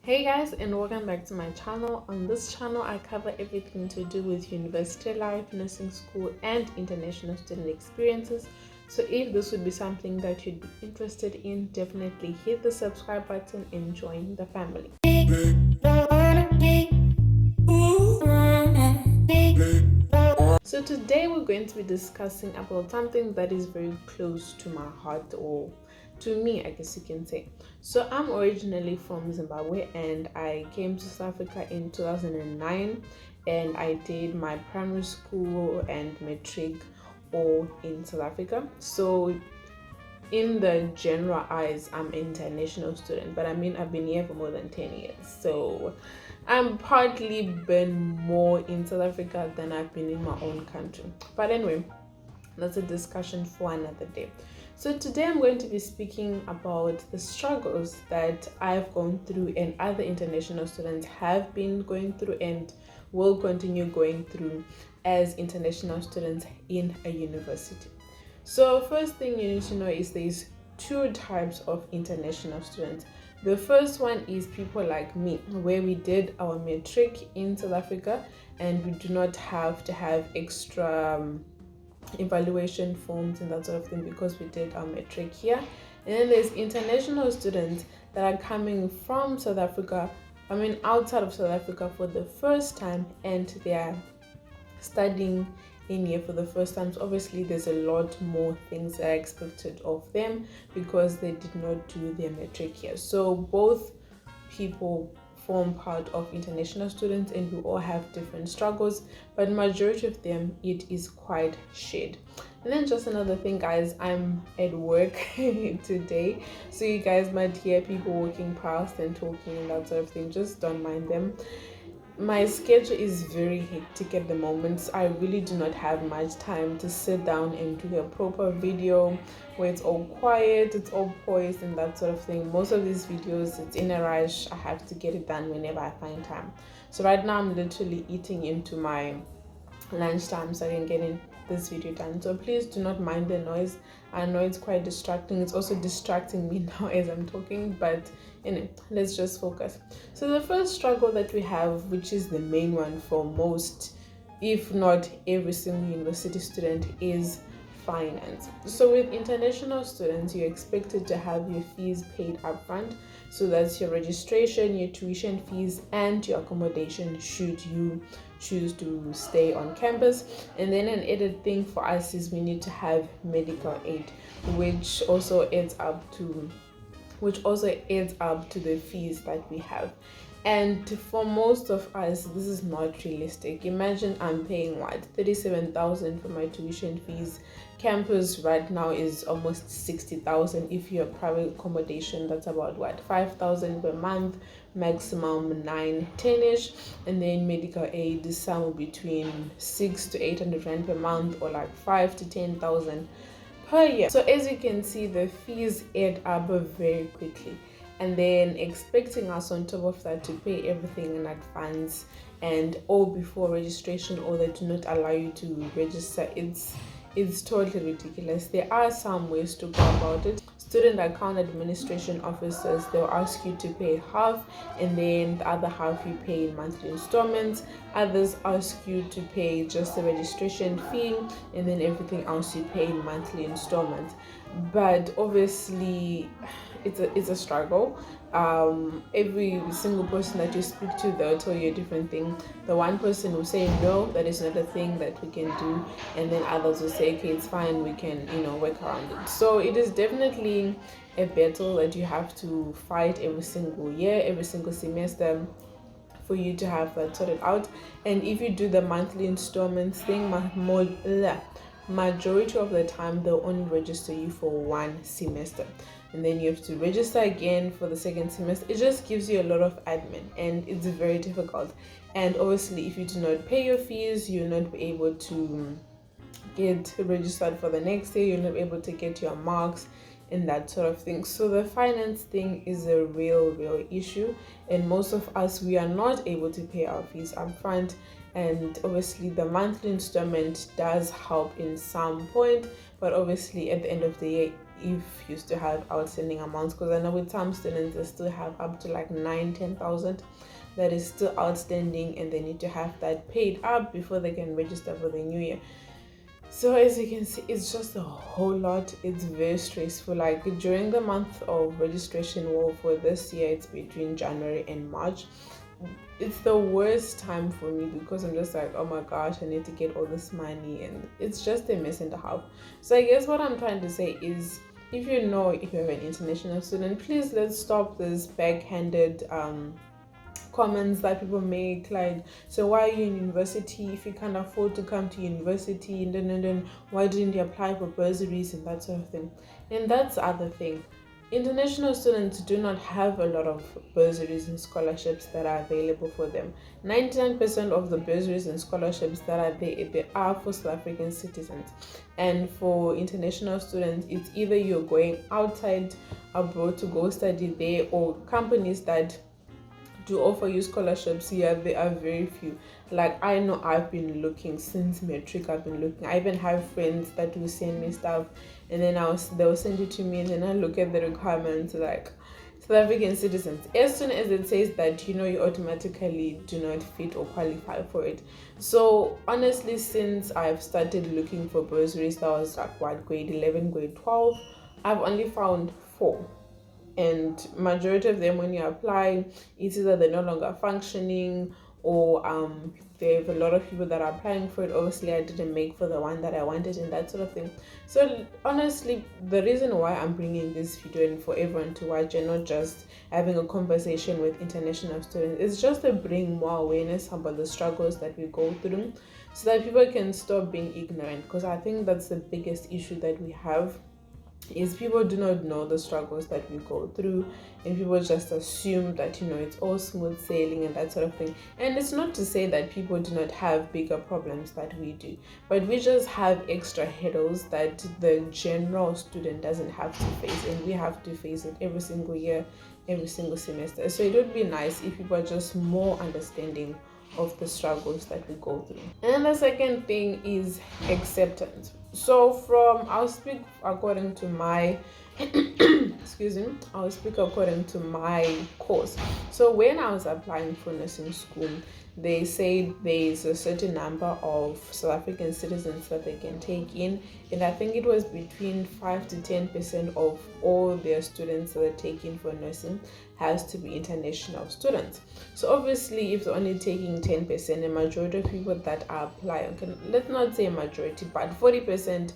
Hey guys, and welcome back to my channel. On this channel I cover everything to do with university life, nursing school and international student experiences. So if this would be something that you'd be interested in, definitely hit the subscribe button and join the family. So today we're going to be discussing about something that is very close to my heart, or to me, I guess you can say. So I'm originally from Zimbabwe and I came to South Africa in 2009, and I did my primary school and matric all in South Africa. So in the general eyes, I'm an international student, but I mean I've been here for more than 10 years. So I'm partly been more in South Africa than I've been in my own country. But anyway, that's a discussion for another day. So today I'm going to be speaking about the struggles that I've gone through and other international students have been going through and will continue going through as international students in a university. So first thing you need to know is there's two types of international students. The first one is people like me, where we did our matric in South Africa and we do not have to have extra evaluation forms and that sort of thing because we did our matric here. And then there's international students that are coming from South Africa, outside of South Africa for the first time, and they are studying in here for the first time. So obviously there's a lot more things that are expected of them because they did not do their matric here. So both people form part of international students and we all have different struggles, but majority of them it is quite shared. And then just another thing, guys, I'm at work today, so you guys might hear people walking past and talking and that sort of thing. Just don't mind them. My schedule is very hectic at the moment, so I really do not have much time to sit down and do a proper video where it's all quiet, it's all poised and that sort of thing. Most of these videos, it's in a rush. I have to get it done whenever I find time. So right now I'm literally eating into my lunchtime so I can get in this video done. So please do not mind the noise. I know it's quite distracting. It's also distracting me now as I'm talking, but anyway, let's just focus. So the first struggle that we have, which is the main one for most, if not every single university student, is finance. So with international students, you're expected to have your fees paid upfront. So that's your registration, your tuition fees, and your accommodation should you choose to stay on campus. And then an added thing for us is we need to have medical aid, which also adds up to the fees that we have. And for most of us, this is not realistic. Imagine I'm paying 37,000 for my tuition fees. Campus right now is almost 60,000. If you're private accommodation, that's about 5,000 per month, maximum 10-ish. And then medical aid is somewhere between 600 to 800 rand per month, or 5 to 10,000 per year. So as you can see, the fees add up very quickly, and then expecting us on top of that to pay everything in advance and all before registration, or they do not allow you to register, it's totally ridiculous. There are some ways to go about it. Student account administration officers, they'll ask you to pay half and then the other half you pay in monthly installments. Others ask you to pay just the registration fee and then everything else you pay in monthly installments. But obviously it's a struggle. Every single person that you speak to, they'll tell you a different thing. The one person will say no, that is not a thing that we can do, and then others will say okay, it's fine, we can work around it. So it is definitely a battle that you have to fight every single year, every single semester, for you to have that sorted out. And if you do the monthly installments thing, majority of the time they'll only register you for one semester, and then you have to register again for the second semester. It just gives you a lot of admin and it's very difficult. And obviously if you do not pay your fees, you'll not be able to get registered for the next day, you're not able to get your marks and that sort of thing. So the finance thing is a real issue, and most of us, we are not able to pay our fees upfront. And obviously the monthly installment does help in some point, but obviously at the end of the year if you still have outstanding amounts, because I know with some students they still have up to like 9,000-10,000 that is still outstanding, and they need to have that paid up before they can register for the new year. So as you can see, it's just a whole lot. It's very stressful. Like during the month of registration, well, for this year it's between January and March. It's the worst time for me because I'm just like, oh my gosh, I need to get all this money, and it's just a mess and a half. So I guess what I'm trying to say is, if you know, if you're an international student, please let's stop this backhanded comments that people make, like, so why are you in university if you can't afford to come to university, and then why didn't you apply for bursaries and that sort of thing. And that's the other thing, international students do not have a lot of bursaries and scholarships that are available for them. 99% of the bursaries and scholarships that are there, they are for South African citizens. And for international students, it's either you're going outside abroad to go study there, or companies that do offer you scholarships. Yeah, there are very few. Like, I know I've been looking since metric. I've been looking. I even have friends that will send me stuff, and then they'll send it to me, and then I look at the requirements, like South African citizens. As soon as it says that, you automatically do not fit or qualify for it. So honestly, since I've started looking for bursaries, that was like what, grade 11, grade 12, I've only found 4. And majority of them, when you apply, it's either they're no longer functioning, or they have a lot of people that are applying for it. Obviously I didn't make for the one that I wanted, and that sort of thing. So honestly, the reason why I'm bringing this video and for everyone to watch, and not just having a conversation with international students, is just to bring more awareness about the struggles that we go through, so that people can stop being ignorant. Because I think that's the biggest issue that we have, is people do not know the struggles that we go through, and people just assume that it's all smooth sailing and that sort of thing. And it's not to say that people do not have bigger problems that we do, but we just have extra hurdles that the general student doesn't have to face, and we have to face it every single year, every single semester. So it would be nice if people are just more understanding of the struggles that we go through. And then the second thing is acceptance. So I'll speak according to my excuse me, I'll speak according to my course. So when I was applying for nursing school, they said there's a certain number of South African citizens that they can take in, and I think it was between 5 to 10% of all their students that they take in for nursing has to be international students. So obviously, if they're only taking 10%, the majority of people that are applying, let's not say majority, but 40%,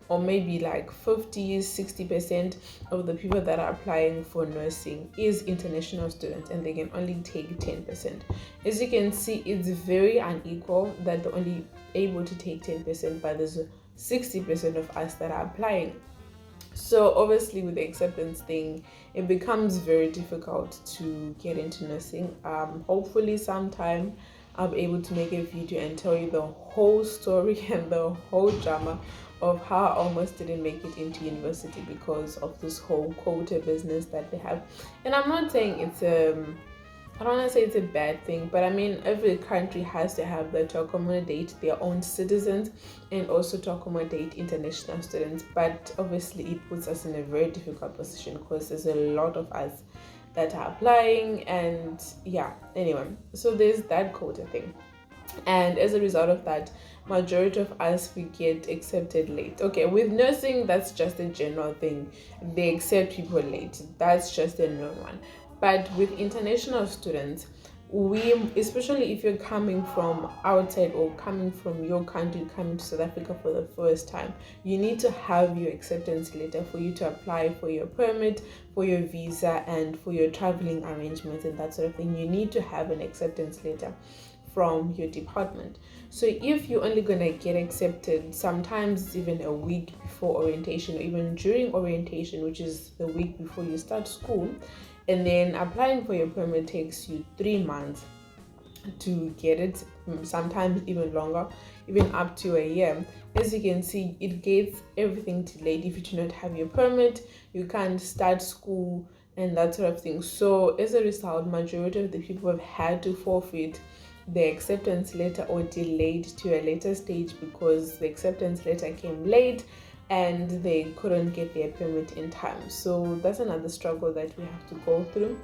or maybe like 50-60% of the people that are applying for nursing is international students, and they can only take 10%. As you can see, it's very unequal that they're only able to take 10%, but there's 60% of us that are applying. So obviously, with the acceptance thing, it becomes very difficult to get into nursing. Hopefully sometime I'll be able to make a video and tell you the whole story and the whole drama of how I almost didn't make it into university because of this whole quota business that they have. And I'm not saying I don't want to say it's a bad thing, but I mean, every country has to have that to accommodate their own citizens and also to accommodate international students. But obviously it puts us in a very difficult position because there's a lot of us that are applying, and yeah, anyway, so there's that quota thing. And as a result of that, majority of us, we get accepted late. Okay, with nursing, that's just a general thing. They accept people late. That's just a known one. But with international students, we, especially if you're coming from outside or coming from your country, coming to South Africa for the first time, you need to have your acceptance letter for you to apply for your permit, for your visa, and for your traveling arrangements and that sort of thing. You need to have an acceptance letter from your department. So if you're only gonna get accepted sometimes even a week before orientation, or even during orientation, which is the week before you start school, and then applying for your permit takes you 3 months to get it, sometimes even longer, even up to a year. As you can see, it gets everything delayed. If you do not have your permit, you can't start school and that sort of thing. So as a result, majority of the people have had to forfeit the acceptance letter or delayed to a later stage because the acceptance letter came late, and they couldn't get their permit in time. So that's another struggle that we have to go through.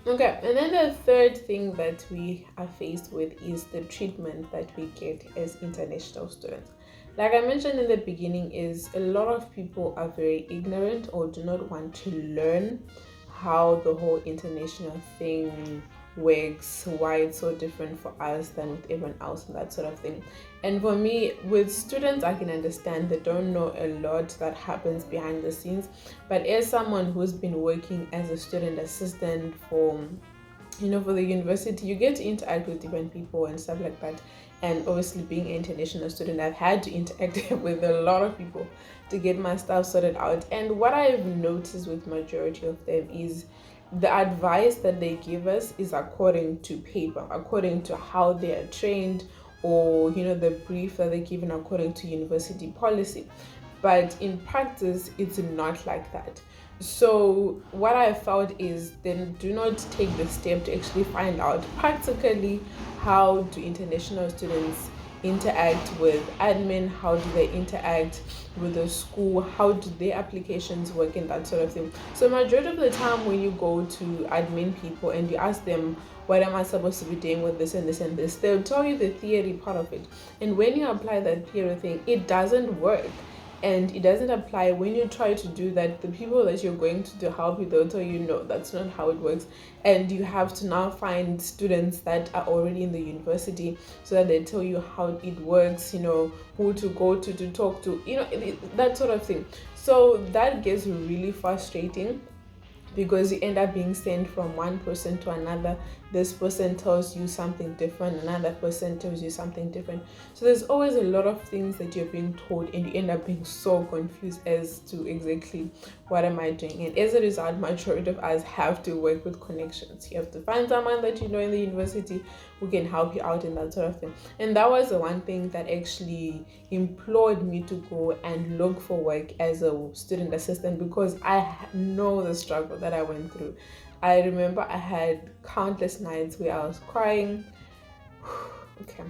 Okay, and then the third thing that we are faced with is the treatment that we get as international students. Like I mentioned in the beginning, is a lot of people are very ignorant or do not want to learn how the whole international thing works, why it's so different for us than with everyone else, and that sort of thing. And for me, with students, I can understand they don't know a lot that happens behind the scenes, but as someone who's been working as a student assistant for for the university, you get to interact with different people and stuff like that. And obviously, being an international student, I've had to interact with a lot of people to get my stuff sorted out. And what I've noticed with majority of them is the advice that they give us is according to paper, according to how they are trained, or the brief that they're given according to university policy. But in practice, it's not like that. So what I found is, then do not take the step to actually find out practically how do international students interact with admin, how do they interact with the school, how do their applications work, and that sort of thing. So majority of the time when you go to admin people and you ask them, what am I supposed to be doing with this and this and this, they'll tell you the theory part of it. And when you apply that theory thing, it doesn't work. And it doesn't apply when you try to do that. The people that you're going to help you, they'll tell you, no, that's not how it works. And you have to now find students that are already in the university so that they tell you how it works, who to go to talk to, that sort of thing. So that gets really frustrating, because you end up being sent from one person to another. This person tells you something different, another person tells you something different. So there's always a lot of things that you're being told, and you end up being so confused as to exactly what am I doing. And as a result, majority of us have to work with connections. You have to find someone that you know in the university who can help you out in that sort of thing. And that was the one thing that actually implored me to go and look for work as a student assistant, because I know the struggle that I went through. I remember I had countless nights where I was crying. Okay.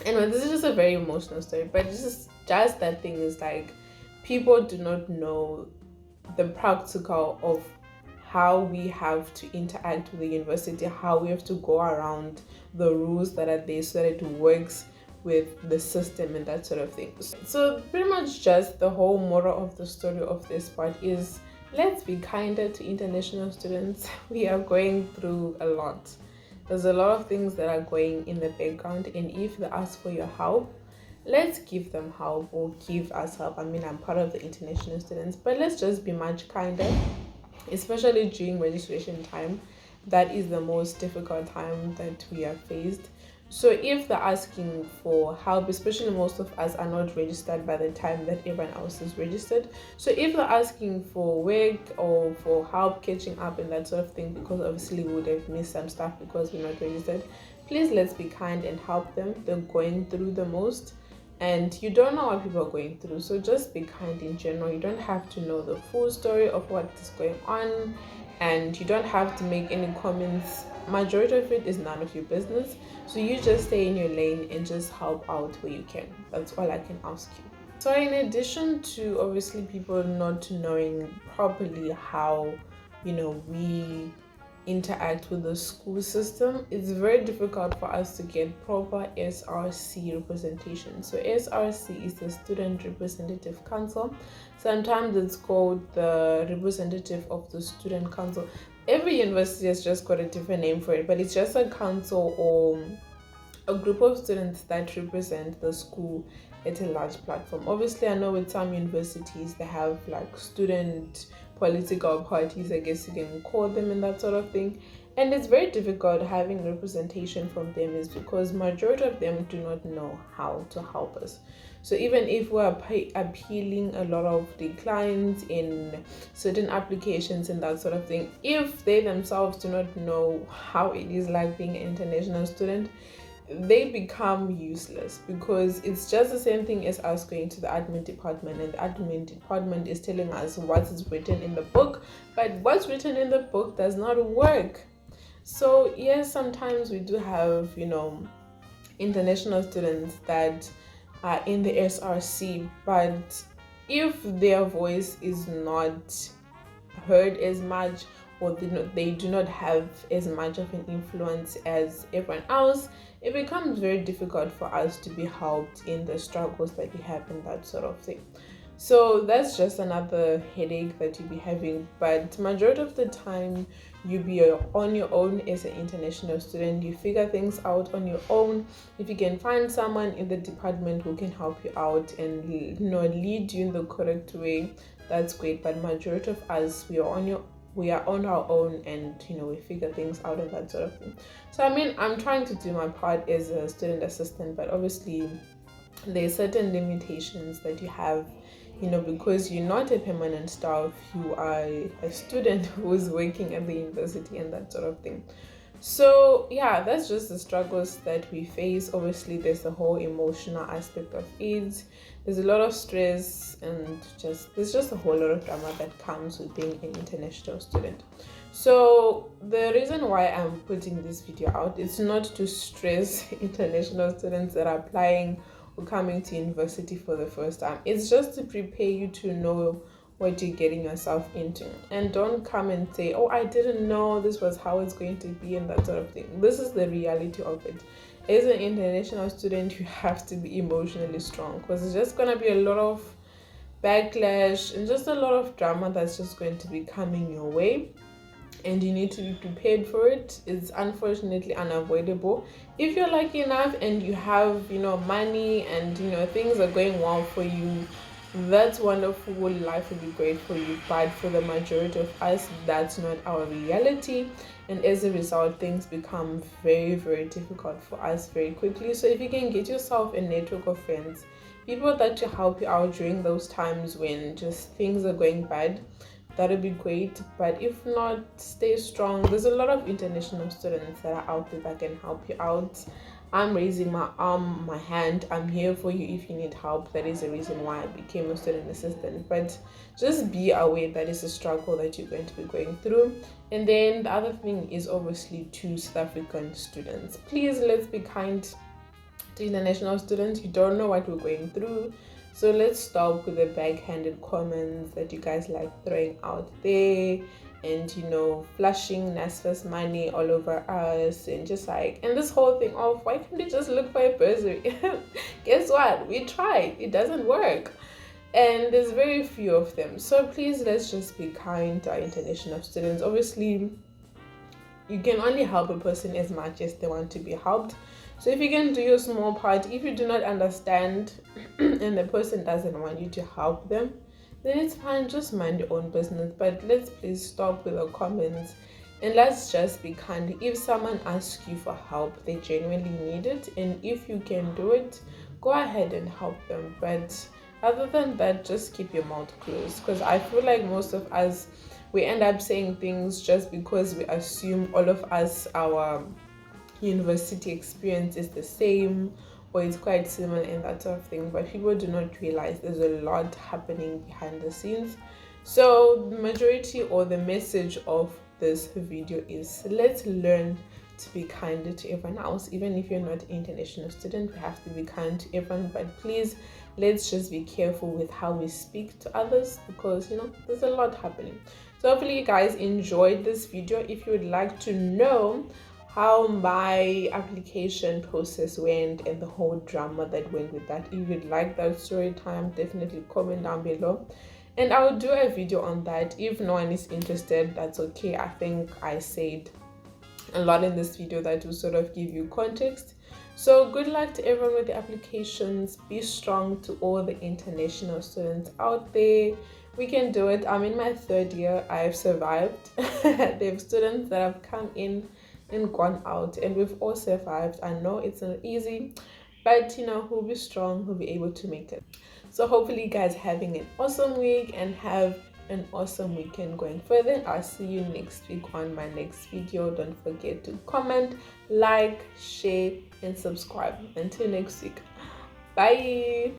Anyway, this is just a very emotional story, but just that thing is like, people do not know the practical of how we have to interact with the university, how we have to go around the rules that are there so that it works with the system and that sort of thing. So pretty much just the whole moral of the story of this part is, let's be kinder to international students. We are going through a lot. There's a lot of things that are going in the background, and if they ask for your help, let's give them help, or give us help. I mean, I'm part of the international students, but let's just be much kinder, especially during registration time. That is the most difficult time that we are faced. So if they're asking for help, especially most of us are not registered by the time that everyone else is registered. So if they're asking for work or for help catching up and that sort of thing, because obviously we would have missed some stuff because we're not registered, please let's be kind and help them. They're going through the most, and you don't know what people are going through. So just be kind in general. You don't have to know the full story of what is going on, and you don't have to make any comments. Majority of it is none of your business. So you just stay in your lane and just help out where you can. That's all I can ask you. So in addition to obviously people not knowing properly how we interact with the school system, it's very difficult for us to get proper SRC representation. So SRC is the Student Representative Council. Sometimes it's called the representative of the student council. Every university has just got a different name for it, but it's just a council or a group of students that represent the school at a large platform. Obviously, I know with some universities they have like student political parties, I guess you can call them, and that sort of thing. And it's very difficult having representation from them, is because majority of them do not know how to help us. So even if we're appealing a lot of declines in certain applications and that sort of thing, if they themselves do not know how it is like being an international student, they become useless, because it's just the same thing as us going to the admin department, and the admin department is telling us what is written in the book, but what's written in the book does not work. So yes, sometimes we do have international students that are in the SRC, but if their voice is not heard as much, or they do not have as much of an influence as everyone else, it becomes very difficult for us to be helped in the struggles that we have and that sort of thing. So that's just another headache that you'll be having. But majority of the time, you be on your own as an international student. You figure things out on your own. If you can find someone in the department who can help you out and lead you in the correct way, that's great. But majority of us, we are on our own, and we figure things out and that sort of thing. So I mean, I'm trying to do my part as a student assistant, but obviously there's certain limitations that you have, because you're not a permanent staff, you are a student who's working at the university and that sort of thing. So yeah, that's just the struggles that we face. Obviously there's the whole emotional aspect of it. There's a lot of stress, and there's just a whole lot of drama that comes with being an international student. So the reason why I'm putting this video out is not to stress international students that are applying or coming to university for the first time. It's just to prepare you to know what you're getting yourself into, and don't come and say, oh, I didn't know this was how it's going to be and that sort of thing. This is the reality of it. As an international student, you have to be emotionally strong, because it's just going to be a lot of backlash and just a lot of drama that's just going to be coming your way, and you need to be prepared for it. It's unfortunately unavoidable. If you're lucky enough and you have money and things are going well for you, that's wonderful. Life will be great for you. But for the majority of us, that's not our reality, and as a result, things become very, very difficult for us very quickly. So if you can get yourself a network of friends, people that will help you out during those times when just things are going bad, that would be great. But if not, stay strong. There's a lot of international students that are out there that can help you out. I'm raising my arm, my hand. I'm here for you if you need help. That is the reason why I became a student assistant. But just be aware that it's a struggle that you're going to be going through. And then the other thing is obviously to South African students. Please, let's be kind to international students. You don't know what we're going through. So let's stop with the backhanded comments that you guys like throwing out there, and flashing NSFAS money all over us, and just and this whole thing of why can't you just look for a bursary? Guess what? We tried. It doesn't work. And there's very few of them. So please, let's just be kind to our international students. Obviously, you can only help a person as much as they want to be helped. So if you can do your small part, if you do not understand and the person doesn't want you to help them, then it's fine, just mind your own business. But let's please stop with the comments, and let's just be kind. If someone asks you for help, they genuinely need it, and if you can do it, go ahead and help them. But other than that, just keep your mouth closed, because I feel like most of us, we end up saying things just because we assume all of us, our university experience is the same, or it's quite similar and that sort of thing. But people do not realize there's a lot happening behind the scenes. So the majority, or the message of this video is, let's learn to be kinder to everyone else. Even if you're not an international student, we have to be kind to everyone. But please, let's just be careful with how we speak to others, because there's a lot happening. So hopefully you guys enjoyed this video. If you would like to know how my application process went and the whole drama that went with that, if you'd like that story time, definitely comment down below and I will do a video on that. If no one is interested, that's okay. I think I said a lot in this video that will sort of give you context. So good luck to everyone with the applications. Be strong to all the international students out there. We can do it. I'm in my 3rd year. I've survived. There are students that have come in and gone out, and we've all survived. I know it's not easy, but we'll be strong, we'll be able to make it. So hopefully you guys having an awesome week and have an awesome weekend going further. I'll see you next week on my next video. Don't forget to comment, like, share and subscribe. Until next week, bye.